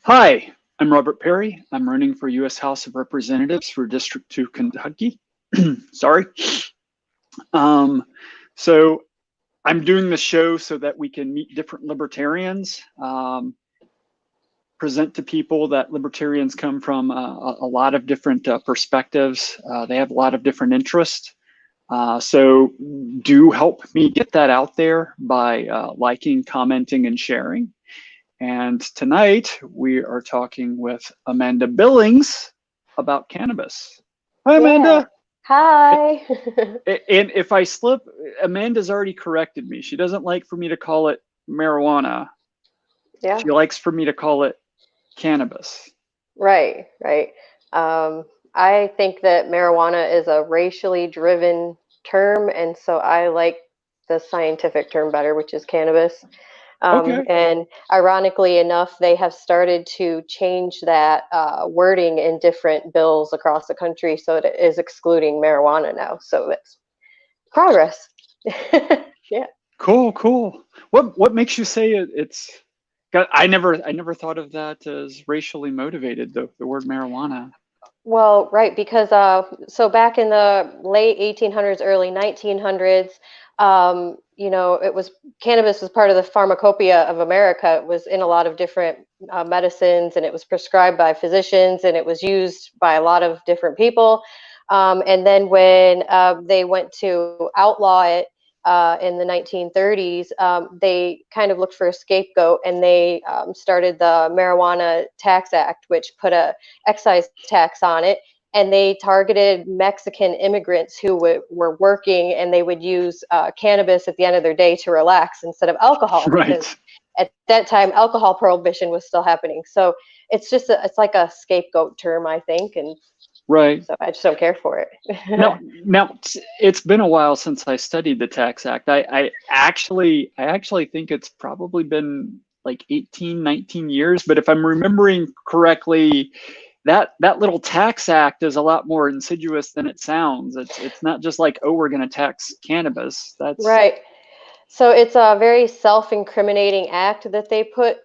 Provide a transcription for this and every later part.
Hi, I'm Robert Perry. I'm running for U.S. House of Representatives for District 2, Kentucky. Sorry. Um, so I'm doing the show so that we can meet different libertarians, present to people that libertarians come from a lot of different perspectives. They have a lot of different interests. So do help me get that out there by liking, commenting, and sharing. And tonight we are talking with Amanda Billings about cannabis. Hi, Yeah. Amanda. Hi. And if I slip, Amanda's already corrected me. She doesn't like for me to call it marijuana. Yeah. She likes for me to call it cannabis. Right, right. I think that marijuana is a racially driven term, and so I like the scientific term better, which is cannabis. Okay. And ironically enough, they have started to change that wording in different bills across the country, so it is excluding marijuana now. So it's progress. Yeah. Cool, cool. What makes you say it's I never thought of that as racially motivated, the word marijuana. Well, right, because so back in the late 1800s, early 1900s, it was cannabis was part of the pharmacopoeia of America. It was in a lot of different medicines, and it was prescribed by physicians, and it was used by a lot of different people. And then when they went to outlaw it in the 1930s, they kind of looked for a scapegoat, and they started the Marijuana Tax Act, which put a excise tax on it, and they targeted Mexican immigrants who were working, and they would use cannabis at the end of their day to relax instead of alcohol, because Right. at that time alcohol prohibition was still happening. So it's like a scapegoat term, I think, and Right. so I just don't care for Now, it. now it's been a while since I studied the tax act. I actually think it's probably been like 18, 19 years, but if I'm remembering correctly, that little tax act is a lot more insidious than it sounds. It's not just like, oh, we're going to tax cannabis. That's Right. So it's a very self-incriminating act that they put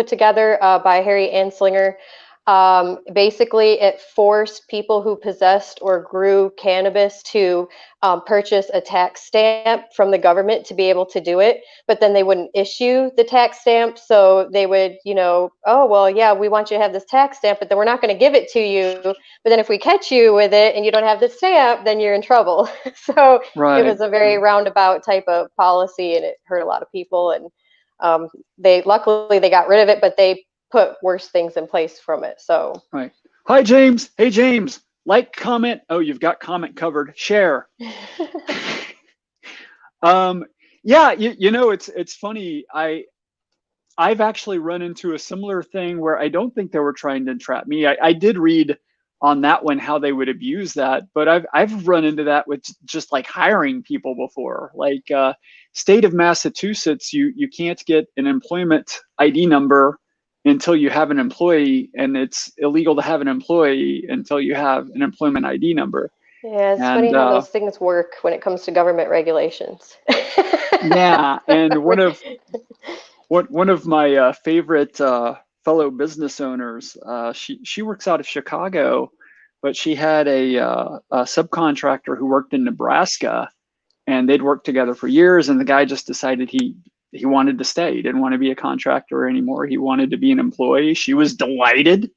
together by Harry Anslinger. Basically, it forced people who possessed or grew cannabis to purchase a tax stamp from the government to be able to do it. But then they wouldn't issue the tax stamp, so they would, oh well, yeah, we want you to have this tax stamp, but then we're not going to give it to you. But then if we catch you with it and you don't have the stamp, then you're in trouble. So it right. was a very roundabout type of policy, and it hurt a lot of people. And they luckily they got rid of it, but they put worse things in place from it. So Right. Hi, James. Hey, James. Like, comment. Oh, you've got comment covered. Share. Um, yeah, it's funny. I've actually run into a similar thing where I don't think they were trying to entrap me. I did read on that one how they would abuse that, but I've run into that with just like hiring people before. Like state of Massachusetts, you can't get an employment ID number until you have an employee, and it's illegal to have an employee until you have an employment ID number. yeah, it's funny And how those things work when it comes to government regulations. yeah, and one of my favorite fellow business owners. She works out of Chicago, but she had a subcontractor who worked in Nebraska, and they'd worked together for years. And the guy just decided he wanted to stay. He didn't want to be a contractor anymore. He wanted to be an employee. She was delighted,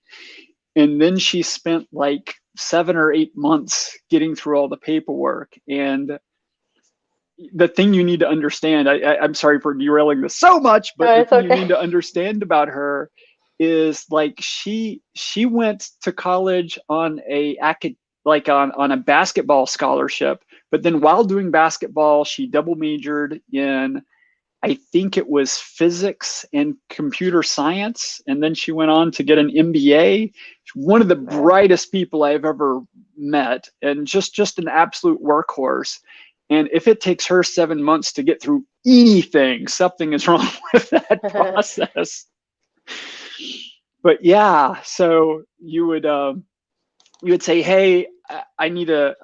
and then she spent like 7 or 8 months getting through all the paperwork. And the thing you need to understand, I'm sorry for derailing this so much, but No, the it's thing you okay. need to understand about her is like she went to college on on a basketball scholarship, but then while doing basketball, she double majored in, I think it was physics and computer science, and then she went on to get an MBA. One of the Wow. brightest people I've ever met, and just an absolute workhorse. And if it takes her 7 months to get through anything, something is wrong with that process. But yeah, so you would say, hey, I need a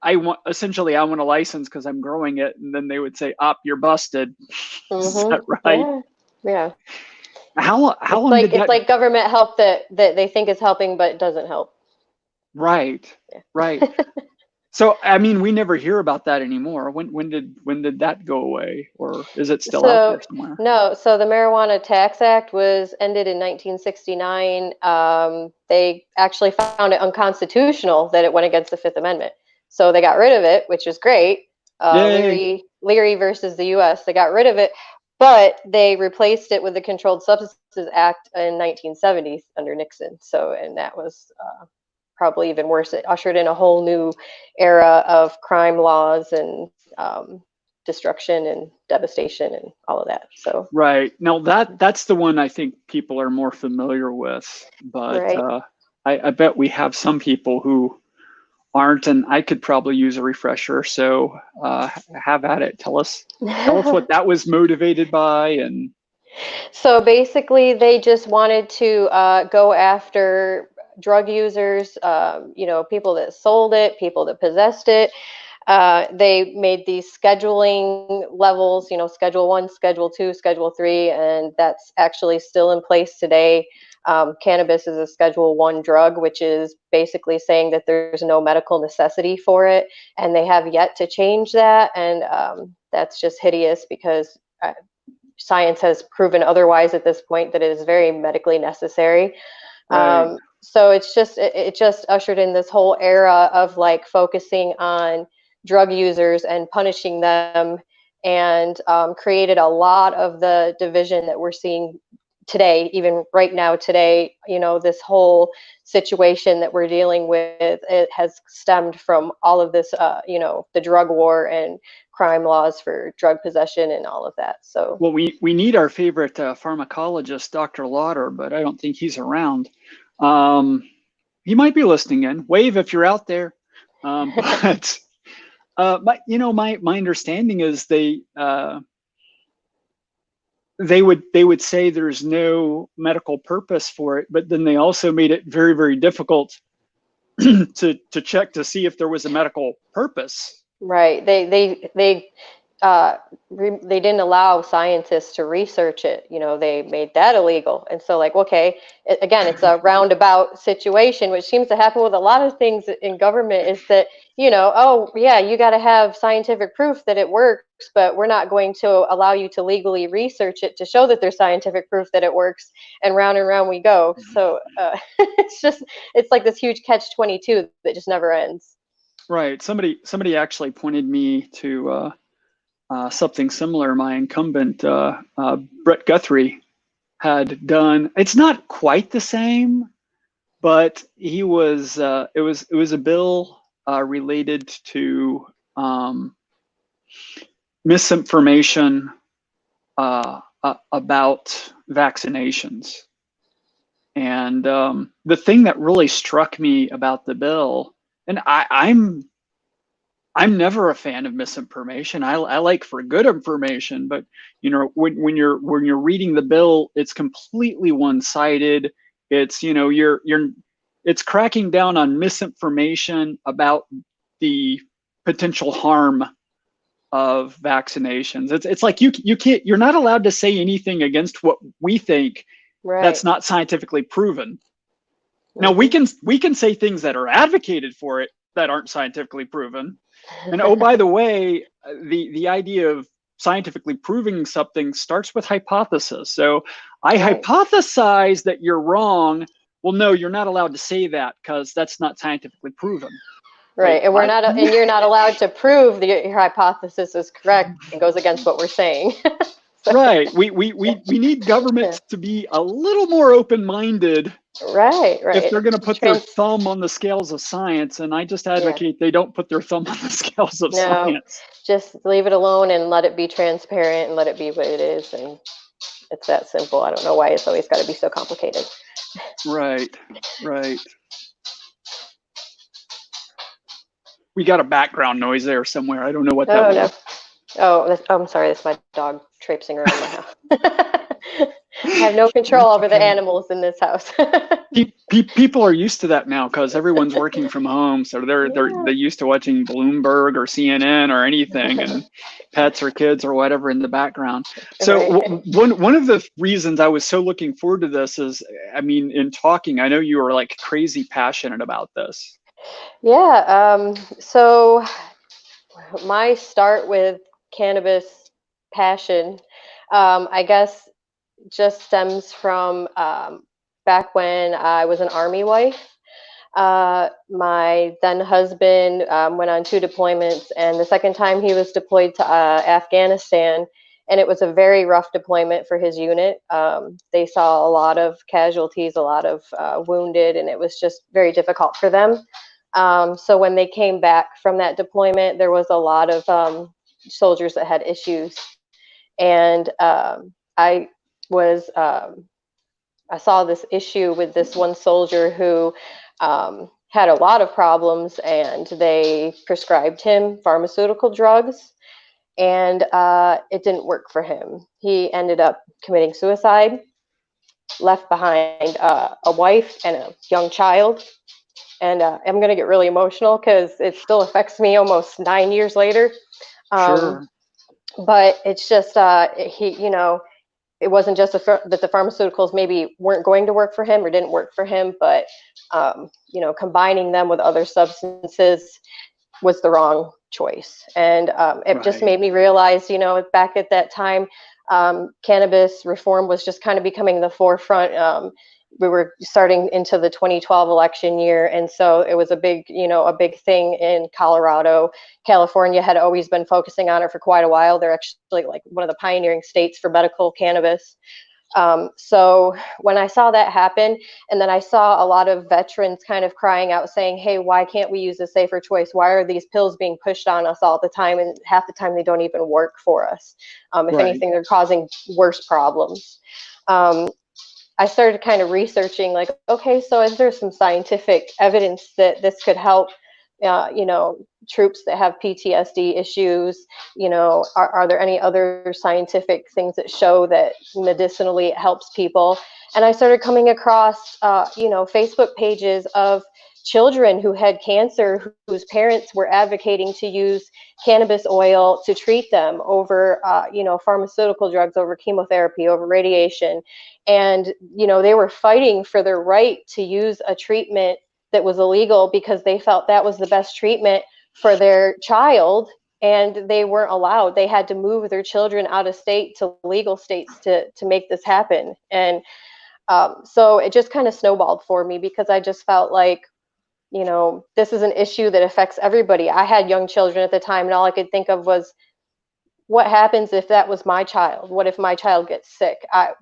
I want, essentially I want a license because I'm growing it, and then they would say, op, you're busted. Is that right? Yeah. Yeah. How long did It's that? like government help that they think is helping, but it doesn't help. Right, right. Yeah. So I mean, we never hear about that anymore. When did that go away, or is it still out there So somewhere? no, so the Marijuana Tax Act was ended in 1969. They actually found it unconstitutional that it went against the Fifth Amendment, so they got rid of it, which is great. Yay! Leary versus the U.S. They got rid of it, but they replaced it with the Controlled Substances Act in 1970 under Nixon. So, and that was probably even worse. It ushered in a whole new era of crime laws and destruction and devastation and all of that. So, Right. Now that's the one I think people are more familiar with, but right. I bet we have some people who aren't, and I could probably use a refresher. So have at it. Tell us what that was motivated by, and So basically, they just wanted to go after drug users, people that sold it, people that possessed it. They made these scheduling levels, Schedule 1, Schedule 2, Schedule 3, and that's actually still in place today. Cannabis is a Schedule 1 drug, which is basically saying that there's no medical necessity for it, and they have yet to change that, and that's just hideous because science has proven otherwise at this point that it is very medically necessary. right, So it just ushered in this whole era of like focusing on drug users and punishing them, and created a lot of the division that we're seeing today, even right now today. This whole situation that we're dealing with, it has stemmed from all of this, the drug war and crime laws for drug possession and all of that. So well, we need our favorite pharmacologist, Dr. Lauder, but I don't think he's around. Um, he might be listening in. Wave if you're out there. But my understanding is they would say there's no medical purpose for it, but then they also made it very, very difficult to check to see if there was a medical purpose. right. They didn't allow scientists to research it. They made that illegal. And so, like, okay, again, it's a roundabout situation, which seems to happen with a lot of things in government. Is that oh yeah, you got to have scientific proof that it works, but we're not going to allow you to legally research it to show that there's scientific proof that it works. And round we go. So it's like this huge catch-22 that just never ends. Right. Somebody actually pointed me to something similar. My incumbent, Brett Guthrie, had done. It's not quite the same, but he was. It was a bill related to misinformation about vaccinations. And the thing that really struck me about the bill, and I'm never a fan of misinformation. I like for good information, but when you're reading the bill, it's completely one-sided. It's it's cracking down on misinformation about the potential harm of vaccinations. It's like you're not allowed to say anything against what we think that's Right. not scientifically proven. Now we Hmm. can we can say things that are advocated for it that aren't scientifically proven. And oh, by the way, the idea of scientifically proving something starts with hypothesis. So I Right. hypothesize that you're wrong. Well, no, you're not allowed to say that because that's not scientifically proven. Wait, Right. And we're what? not, and you're not allowed to prove that your hypothesis is correct and goes against what we're saying. So, Right. We, we, yeah. we, we need Yeah. governments to be a little more open minded Right. if Right. they're going to put their Trans. thumb on the scales of science. And I just Yeah. advocate they don't put their thumb on the scales of No, science. just leave it alone and let it be transparent and let it be what it is. And it's that simple. I don't know why it's always got to be so complicated. Right. Right. We got a background noise there somewhere. I don't know what that Oh, was. no. Oh, I'm sorry. That's my dog traipsing around my house. have no control That's over the okay. animals in this house. People are used to that now because everyone's working from home, so they're Yeah. used to watching Bloomberg or CNN or anything, and pets or kids or whatever in the background. So Right. one of the reasons I was so looking forward to this is, I mean, in talking, I know you are like crazy passionate about this. Yeah. So my start with cannabis passion, I guess, just stems from back when I was an army wife. My then husband went on 2 deployments, and the second time he was deployed to Afghanistan, and it was a very rough deployment for his unit. They saw a lot of casualties, a lot of wounded, and it was just very difficult for them. So when they came back from that deployment, there was a lot of soldiers that had issues, and I was I saw this issue with this one soldier who had a lot of problems, and they prescribed him pharmaceutical drugs, and it didn't work for him. He ended up committing suicide, left behind a wife and a young child. And I'm going to get really emotional because it still affects me almost 9 years later. Um, Sure. but it's just, it wasn't just that the pharmaceuticals maybe weren't going to work for him or didn't work for him, but combining them with other substances was the wrong choice. And it just Right. made me realize, back at that time, cannabis reform was just kind of becoming the forefront. We were starting into the 2012 election year, and so it was a big thing in Colorado. California had always been focusing on it for quite a while. They're actually like one of the pioneering states for medical cannabis. So when I saw that happen, and then I saw a lot of veterans kind of crying out saying, hey, why can't we use a safer choice? Why are these pills being pushed on us all the time? And half the time they don't even work for us. If Right. anything, they're causing worse problems. Um, I started kind of researching, like, okay, so is there some scientific evidence that this could help, troops that have PTSD issues? Are there any other scientific things that show that medicinally it helps people? And I started coming across, Facebook pages of children who had cancer whose parents were advocating to use cannabis oil to treat them over, pharmaceutical drugs, over chemotherapy, over radiation. And they were fighting for their right to use a treatment that was illegal because they felt that was the best treatment for their child, and they weren't allowed. They had to move their children out of state to legal states to make this happen. And so it just kind of snowballed for me because I just felt like, this is an issue that affects everybody. I had young children at the time, and all I could think of was, what happens if that was my child? What if my child gets sick?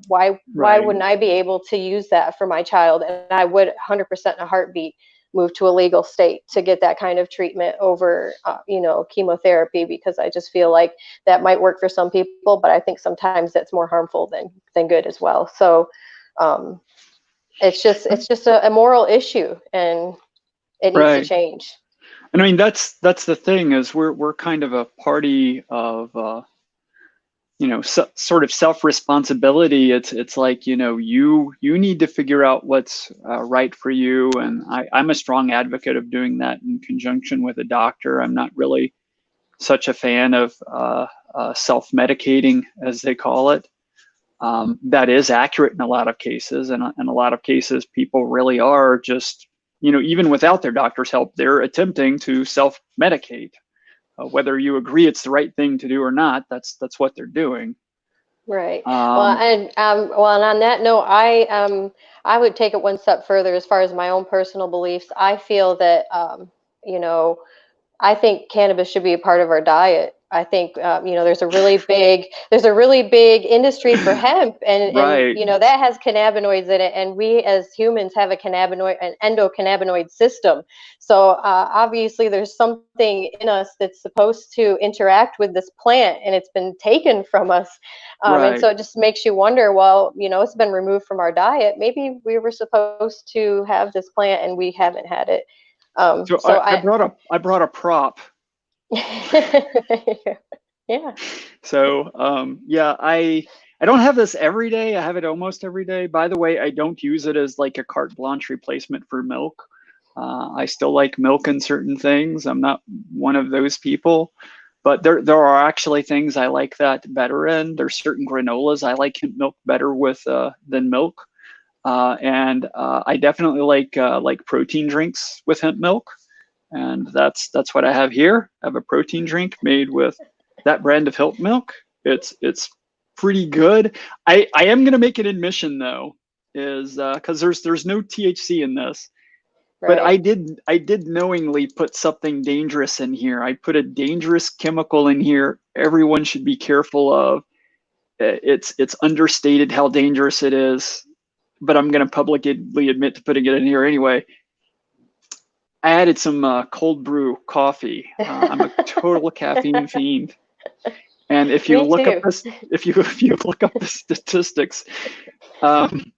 Why Right. wouldn't I be able to use that for my child? And I would 100% in a heartbeat move to a legal state to get that kind of treatment over, chemotherapy, because I just feel like that might work for some people, but I think sometimes that's more harmful than good as well. So um, it's just a moral issue, and it needs to Right. change. And I mean, that's the thing is we're kind of a party of sort of self responsibility. It's like, you need to figure out what's right for you, and I'm a strong advocate of doing that in conjunction with a doctor. I'm not really such a fan of self medicating, as they call it. That is accurate in a lot of cases, and in a lot of cases, people really are just, even without their doctor's help, they're attempting to self medicate. Whether you agree it's the right thing to do or not, that's what they're doing. Right. Well, Um, and on that note, I would take it one step further as far as my own personal beliefs. I feel that you know I think cannabis should be a part of our diet. I think there's a really big industry for hemp, and right, that has cannabinoids in it, and we as humans have an endocannabinoid system. So obviously, there's something in us that's supposed to interact with this plant, and it's been taken from us. And right. so it just makes you wonder. Well, it's been removed from our diet. Maybe we were supposed to have this plant, and we haven't had it. So So I brought a prop. yeah. So yeah, I I don't have this every day. I have it almost every day. By the way, I don't use it as like a carte blanche replacement for milk. I still like milk in certain things. I'm not one of those people, but there are actually things I like that better in. There's certain granolas I like hemp milk better with than milk, and I definitely like protein drinks with hemp milk, and that's what I have here. I have a protein drink made with that brand of hemp milk. It's pretty good. I am gonna make an admission though, is because there's no THC in this. But Right. I did knowingly put something dangerous in here. I put a dangerous chemical in here. Everyone should be careful of. It's understated how dangerous it is, but I'm going to publicly admit to putting it in here anyway. I added some cold brew coffee. I'm a total caffeine fiend, and if you Me look up too. this, if you look up the statistics, um,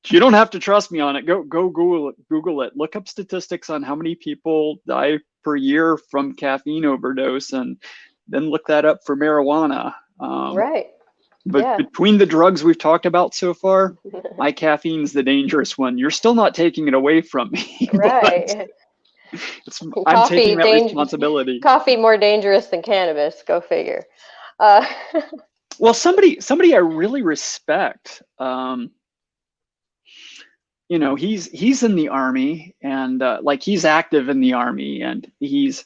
you don't have to trust me on it. Go Google it. Google it. Look up statistics on how many people die per year from caffeine overdose, and then look that up for marijuana. Right. But Yeah. between the drugs we've talked about so far, my caffeine's the dangerous one. You're still not taking it away from me, but Right. I'm taking Coffee, that responsibility. coffee more dangerous than cannabis. Go figure. Uh, Well, somebody I really respect. He's in the army, and like he's active in the army, and he's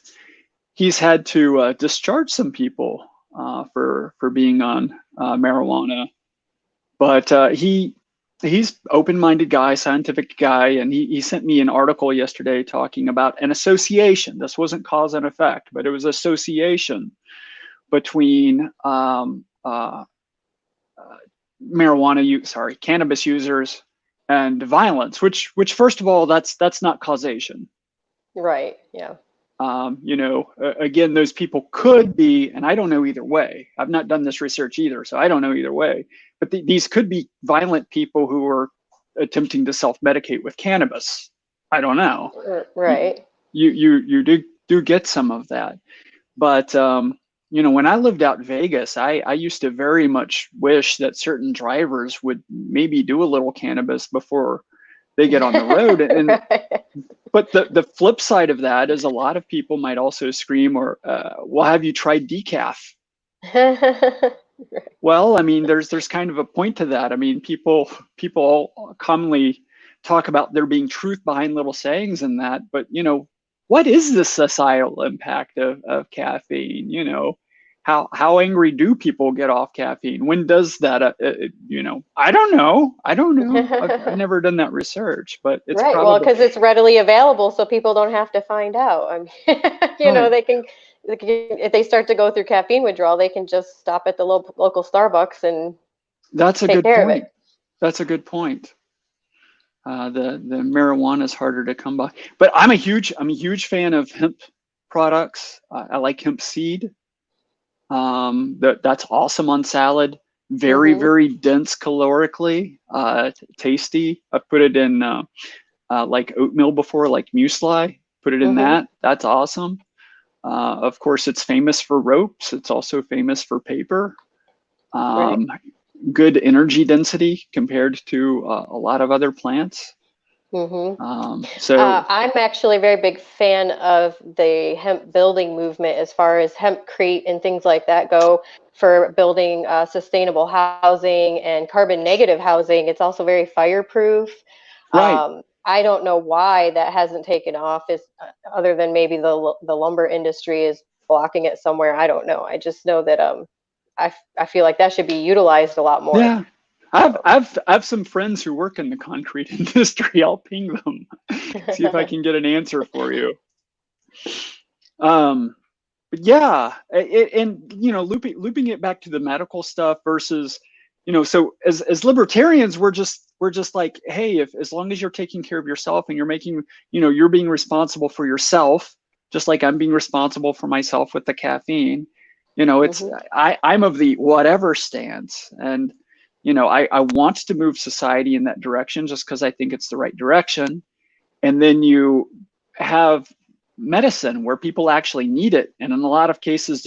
had to discharge some people for being on marijuana. But he's open-minded guy, scientific guy, and he sent me an article yesterday talking about an association. This wasn't cause and effect, but it was association between cannabis users and violence. Which first of all, that's not causation. right. Yeah. Again, those people could be, and I don't know either way. I've not done this research either, so I don't know either way. But these could be violent people who are attempting to self-medicate with cannabis. I don't know. Right. You do get some of that, but when I lived out in Vegas, I used to very much wish that certain drivers would maybe do a little cannabis before they get on the road, and Right. but the flip side of that is a lot of people might also scream, or well, have you tried decaf? Well, I mean, there's kind of a point to that. I mean, people commonly talk about there being truth behind little sayings and that, but what is the societal impact of caffeine? How angry do people get off caffeine? When does that? I don't know. I've never done that research, but it's Right. Well, probably because it's readily available, so people don't have to find out. I mean, right. they can, if they start to go through caffeine withdrawal, they can just stop at the local Starbucks and That's a take good care of it. point. That's a good point. The marijuana is harder to come by, but I'm a huge fan of hemp products. I like hemp seed. That's awesome on salad. Very, Hmm. very dense calorically, tasty. I put it in like oatmeal before, like muesli. Put it in Hmm. that. That's awesome. Of course, it's famous for ropes. It's also famous for paper. Right. Um, Good energy density compared to a lot of other plants. Hmm. So I'm actually a very big fan of the hemp building movement as far as hempcrete and things like that go for building sustainable housing and carbon negative housing. It's also very fireproof. right. I don't know why that hasn't taken off, is other than maybe the lumber industry is blocking it somewhere. I don't know. I just know that I feel like that should be utilized a lot more. Yeah. I've So. I've I've some friends who work in the concrete industry. I'll ping them, see if I can get an answer for you. Um, but yeah, and looping it back to the medical stuff versus, so as libertarians, we're just like, hey, if as long as you're taking care of yourself and you're making, you're being responsible for yourself, just like I'm being responsible for myself with the caffeine. It's Hmm. I'm of the whatever stance, and I want to move society in that direction just because I think it's the right direction. And then you have medicine where people actually need it, and in a lot of cases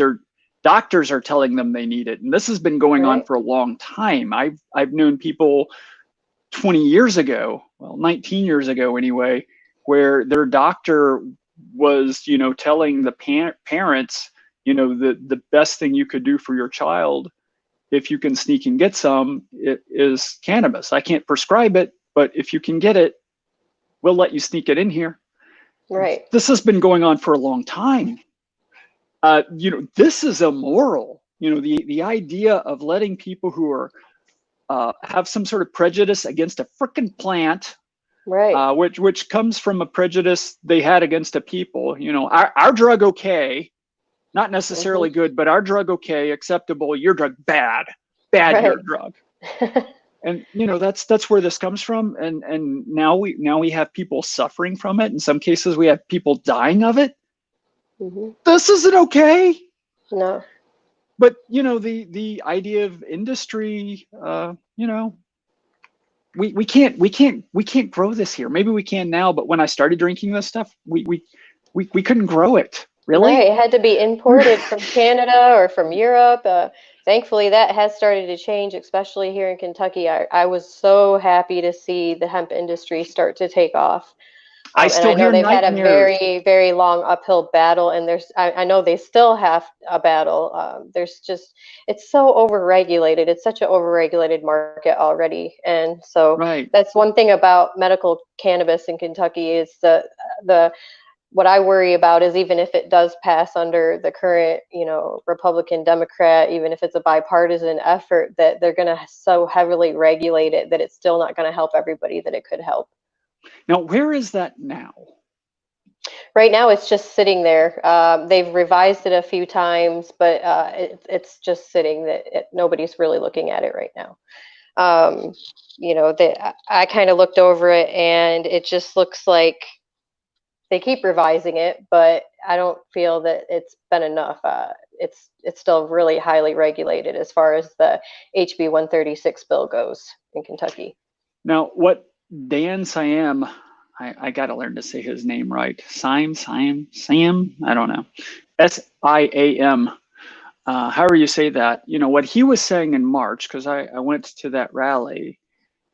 doctors are telling them they need it. And this has been going on Right. for a long time. I've known people 20 years ago, well, 19 years ago anyway, where their doctor was, telling the parents, the best thing you could do for your child, if you can sneak and get some, it is cannabis. I can't prescribe it, but if you can get it, we'll let you sneak it in here. Right. This has been going on for a long time. This is immoral. The idea of letting people who are have some sort of prejudice against a frickin' plant, Right. which comes from a prejudice they had against a people. Our drug okay, not necessarily Hmm. good, but our drug okay, acceptable. Your drug bad. Your Right. drug. And that's where this comes from. And now we have people suffering from it. In some cases, we have people dying of it. Hmm. This isn't okay. No. But the idea of industry, we can't grow this here. Maybe we can now, but when I started drinking this stuff, we couldn't grow it. Right. Really? It had to be imported from Canada or from Europe. Thankfully, that has started to change, especially here in Kentucky. I was so happy to see the hemp industry start to take off. I And I still know hear they've had a nightmares. very, very long uphill battle, and I know they still have a battle. It's so overregulated. It's such an overregulated market already. And so Right. that's one thing about medical cannabis in Kentucky is the what I worry about is even if it does pass under the current, Republican, Democrat, even if it's a bipartisan effort, that they're going to so heavily regulate it that it's still not going to help everybody that it could help. Now, where is that now? Right now, it's just sitting there. They've revised it a few times, but it's just sitting. Nobody's really looking at it right now. Um, I kind of looked over it, and it just looks like they keep revising it, but I don't feel that it's been enough. It's still really highly regulated as far as the HB 136 bill goes in Kentucky. Now, what Dan Siam, I got to learn to say his name right. Sam, I don't know. SIAM, however you say that. What he was saying in March, because I went to that rally,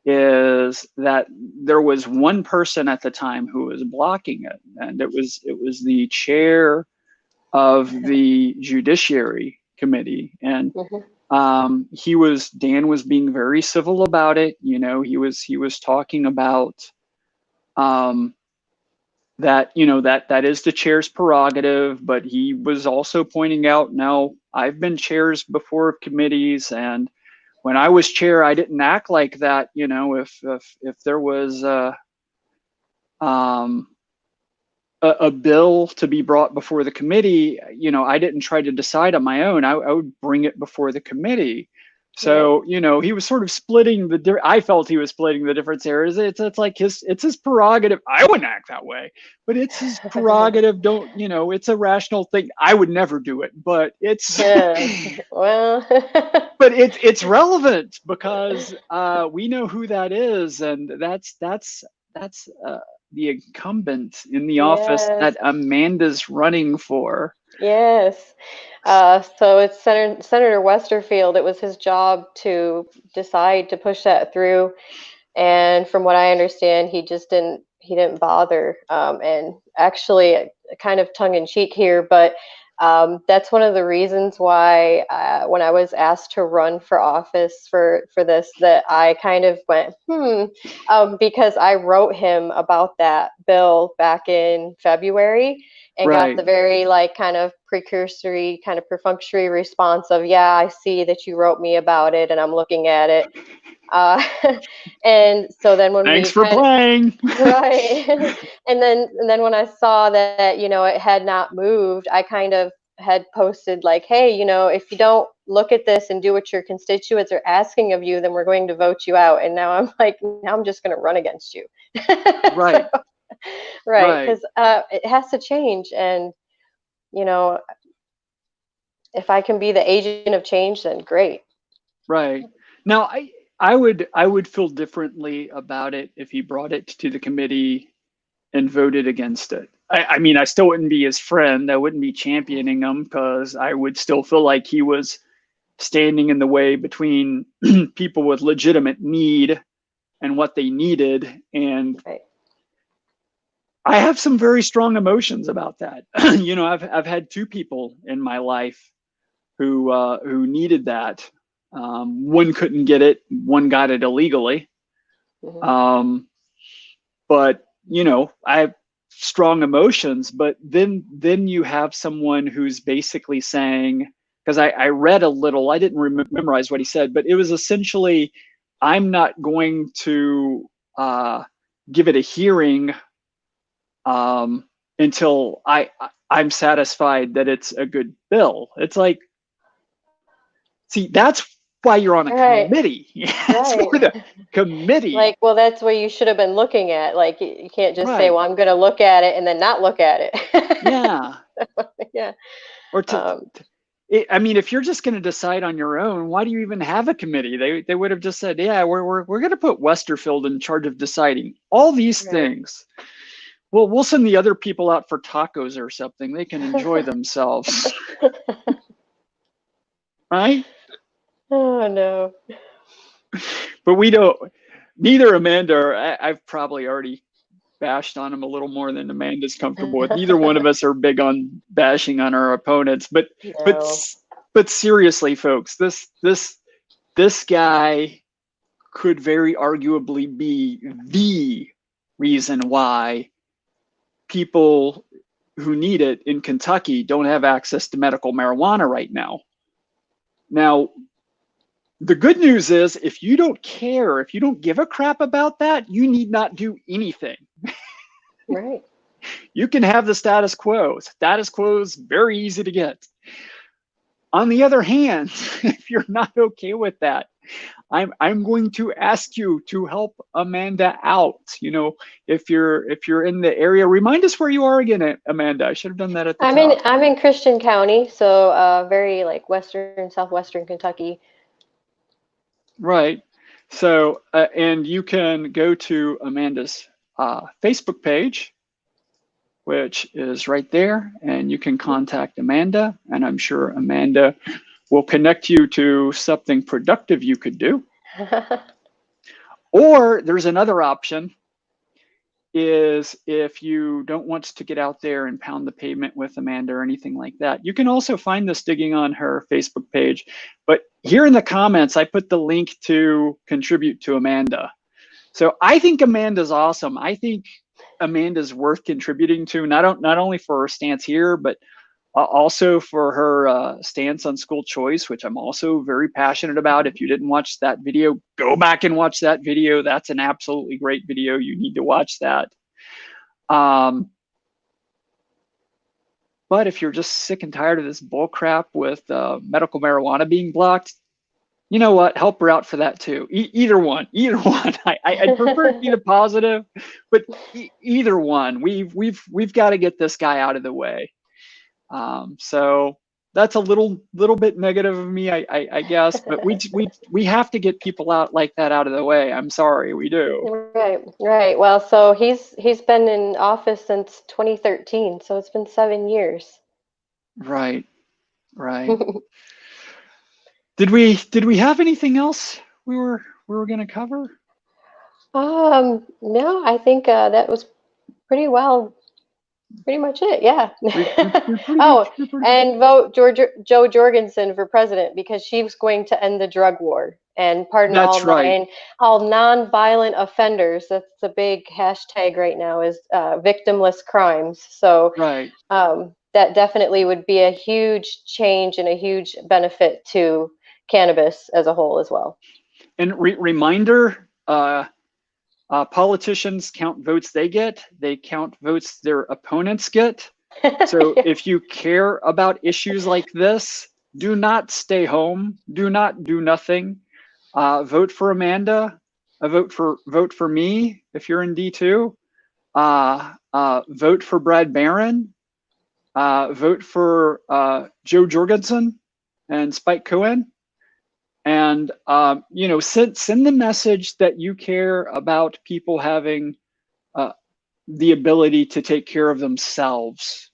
is that there was one person at the time who was blocking it, and it was the chair of the Judiciary Committee. And Hmm. Dan was being very civil about it. He was talking about that that is the chair's prerogative, but he was also pointing out, now I've been chairs before of committees, and when I was chair, I didn't act like that. If there was um, a bill to be brought before the committee, I didn't try to decide on my own. I would bring it before the committee. Right. So, he was sort of splitting I felt he was splitting the difference there. It's like it's his prerogative. I wouldn't act that way, but it's his prerogative. Don't, it's a rational thing. I would never do it, but Yeah. Well. but it's relevant because we know who that is, and that's the incumbent in the office Yes. that Amanda's running for. Yes. So it's Senator Westerfield. It was his job to decide to push that through. And from what I understand, he didn't bother. And actually, kind of tongue in cheek here, but that's one of the reasons why when I was asked to run for office for this, that I kind of went because I wrote him about that bill back in February and got Right. the very like kind of precursory, kind of perfunctory response of, yeah, I see that you wrote me about it and I'm looking at it. uh, and so then when Thanks we for kind of playing. right, and then when I saw that it had not moved, I kind of had posted like, hey, if you don't look at this and do what your constituents are asking of you, then we're going to vote you out. And now I'm like, now I'm just going to run against you. So, Right. right, Right. because it has to change, and you know if I can be the agent of change, then great. Right. Now, I would feel differently about it if he brought it to the committee and voted against it. I mean, I still wouldn't be his friend. I wouldn't be championing him because I would still feel like he was standing in the way between people with legitimate need and what they needed. And Right. I have some very strong emotions about that. You know, I've had two people in my life who needed that. One couldn't get it. One got it illegally. Mm-hmm. Um, but you know, I have strong emotions. But then you have someone who's basically saying, because I read a little, I didn't memorize what he said, but it was essentially, I'm not going to give it a hearing until I'm satisfied that it's a good bill. It's like, see, that's why you're on a Right. committee. That's Right. for the committee, Like, well, that's what you should have been looking at. Like, you can't just say, right? "Well, I'm going to look at it," and then not look at it. Yeah, Yeah. or Um, I mean, if you're just going to decide on your own, why do you even have a committee? They would have just said, yeah, we're going to put Westerfield in charge of deciding all these right. things. Well, we'll send the other people out for tacos or something. They can enjoy themselves, right? Oh no. But we don't. Neither Amanda or I've probably already bashed on him a little more than Amanda's comfortable with. Neither one of us are big on bashing on our opponents, but No. but seriously, folks, this guy could very arguably be the reason why people who need it in Kentucky don't have access to medical marijuana right now. Now, the good news is if you don't care, if you don't give a crap about that, you need not do anything. Right. You can have the status quo. Status quo is very easy to get. On the other hand, if you're not okay with that, I'm going to ask you to help Amanda out. You know, if you're in the area, remind us where you are again, Amanda. I should have done that at the top. I'm in Christian County, so very like western, southwestern Kentucky. Right. So, and you can go to Amanda's Facebook page, which is right there, and you can contact Amanda, and I'm sure Amanda will connect you to something productive you could do. Or there's another option, is if you don't want to get out there and pound the pavement with Amanda or anything like that, you can also find this digging on her Facebook page. But here in the comments, I put the link to contribute to Amanda. So I think Amanda's awesome. I think Amanda's worth contributing to, not only for her stance here, but also for her stance on school choice, which I'm also very passionate about. If you didn't watch that video, go back and watch that video. That's an absolutely great video. You need to watch that. But if you're just sick and tired of this bull crap with medical marijuana being blocked, you know what? Help her out for that too. Either one, either one. I'd prefer to be the positive, but either one. We've got to get this guy out of the way. So that's a little bit negative of me, I guess, but we have to get people out like that out of the way. I'm sorry, we do. Right, right. Well, so he's been in office since 2013, so it's been 7 years. Right, right. Did we have anything else we were going to cover? No, I think that was pretty well, pretty much it. Yeah. You're pretty Oh, much you're pretty. and vote Jo Jorgensen for president because she's going to end the drug war and pardon That's right. all non-violent offenders. That's the big hashtag right now is victimless crimes. So Right. that definitely would be a huge change and a huge benefit to cannabis as a whole as well. And reminder, politicians count votes they count votes their opponents get. So if you care about issues like this, do not stay home. Do not do nothing. Vote for Amanda. Vote for me if you're in D2. Vote for Brad Barron. Vote for Joe Jorgensen and Spike Cohen. And send the message that you care about people having the ability to take care of themselves.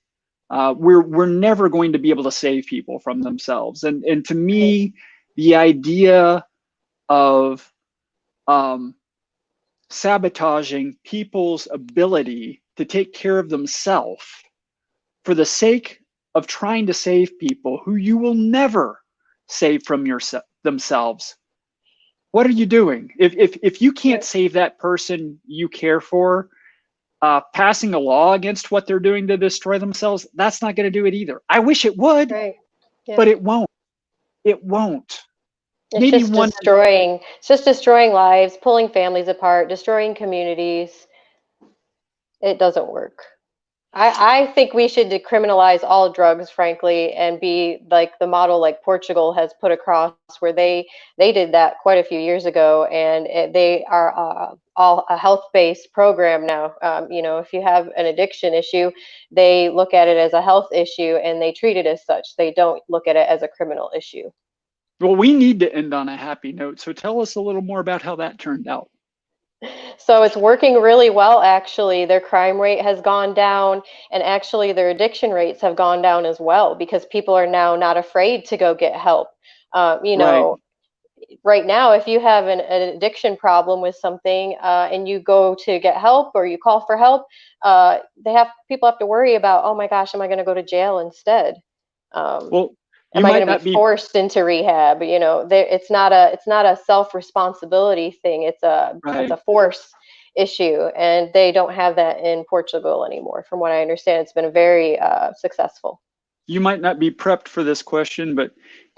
We're never going to be able to save people from themselves. And to Right. me, the idea of sabotaging people's ability to take care of themselves for the sake of trying to save people who you will never save from themselves. What are you doing? If you can't Right. save that person you care for, passing a law against what they're doing to destroy themselves, that's not going to do it either. I wish it would, Right. Yeah. but it won't. It won't. It's Maybe just one. destroying, it's just destroying lives, pulling families apart, destroying communities. It doesn't work. I think we should decriminalize all drugs, frankly, and be like the model like Portugal has put across, where they did that quite a few years ago, and they are all a health-based program now. You know, if you have an addiction issue, they look at it as a health issue and they treat it as such. They don't look at it as a criminal issue. Well, we need to end on a happy note. So tell us a little more about how that turned out. So it's working really well, actually. Their crime rate has gone down, and actually their addiction rates have gone down as well, because people are now not afraid to go get help. You Right. know, right now, if you have an addiction problem with something, and you go to get help or you call for help, people have to worry about, oh my gosh, am I going to go to jail instead? Um, Well, you am I might going to not be be forced into rehab? You know, it's not a self responsibility thing. It's a right. force issue, and they don't have that in Portugal anymore. From what I understand, it's been very successful. You might not be prepped for this question, but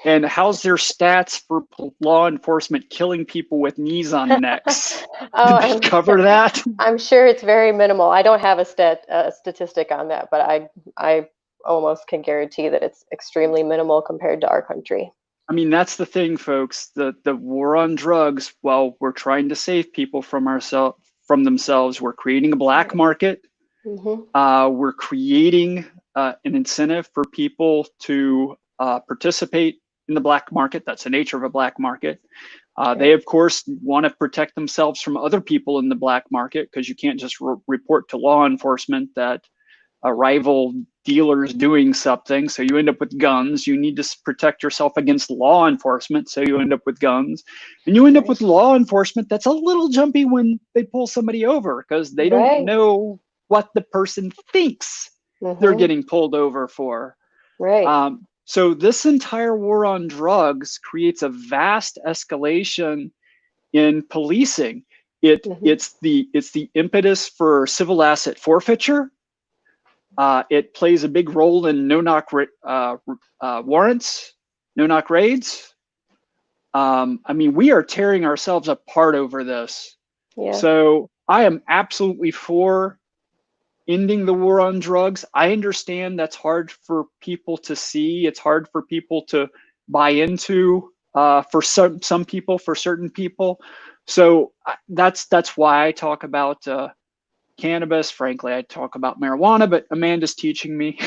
and how's their stats for law enforcement killing people with knees on necks? Oh, Did they cover that? I'm sure it's very minimal. I don't have a statistic on that, but I almost can guarantee that it's extremely minimal compared to our country. I mean, that's the thing, folks. The war on drugs, while we're trying to save people from themselves, we're creating a black Right. market. Hmm. We're creating an incentive for people to participate in the black market. That's the nature of a black market. They, Right. of course, want to protect themselves from other people in the black market, because you can't just report to law enforcement that a rival dealer is doing something. So you end up with guns. You need to protect yourself against law enforcement. So you end up with guns. And you end up Right. with law enforcement that's a little jumpy when they pull somebody over, because they don't Right. know what the person thinks they're Hmm. getting pulled over for. Right. So this entire war on drugs creates a vast escalation in policing. Hmm. It's the impetus for civil asset forfeiture. It plays a big role in no-knock warrants, no-knock raids. I mean, we are tearing ourselves apart over this. Yeah. So I am absolutely for ending the war on drugs. I understand that's hard for people to see. It's hard for people to buy into, for some people, for certain people. So that's why I talk about cannabis. Frankly, I talk about marijuana, but Amanda's teaching me.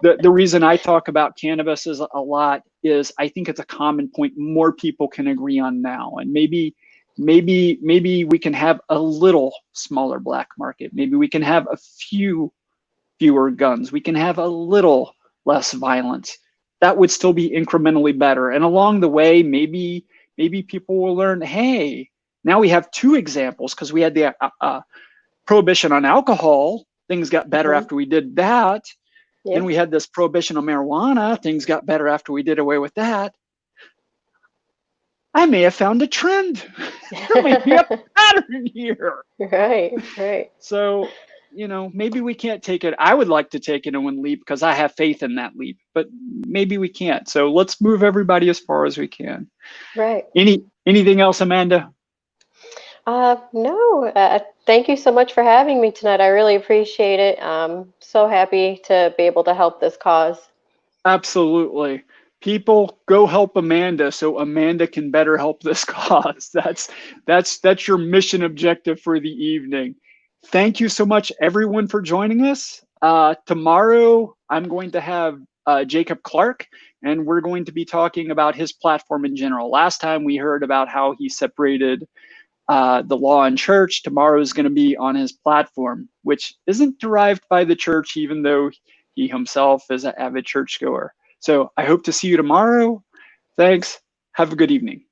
The reason I talk about cannabis is a lot is I think it's a common point more people can agree on now, and maybe we can have a little smaller black market. Maybe we can have a few fewer guns. We can have a little less violence. That would still be incrementally better. And along the way, maybe people will learn, hey, now we have two examples, because we had the prohibition on alcohol. Things got better Hmm. after we did that. Then Yep. we had this prohibition on marijuana. Things got better after we did away with that. I may have found a trend. There may be a pattern here. Right. Right. So, maybe we can't take it. I would like to take it in one leap because I have faith in that leap, but maybe we can't. So let's move everybody as far as we can. Right. Anything else, Amanda? No, thank you so much for having me tonight. I really appreciate it. So happy to be able to help this cause. Absolutely. People, go help Amanda so Amanda can better help this cause. That's your mission objective for the evening. Thank you so much, everyone, for joining us. Tomorrow, I'm going to have Jacob Clark, and we're going to be talking about his platform in general. Last time we heard about how he separated the law in church. Tomorrow is going to be on his platform, which isn't derived by the church, even though he himself is an avid churchgoer. So I hope to see you tomorrow. Thanks. Have a good evening.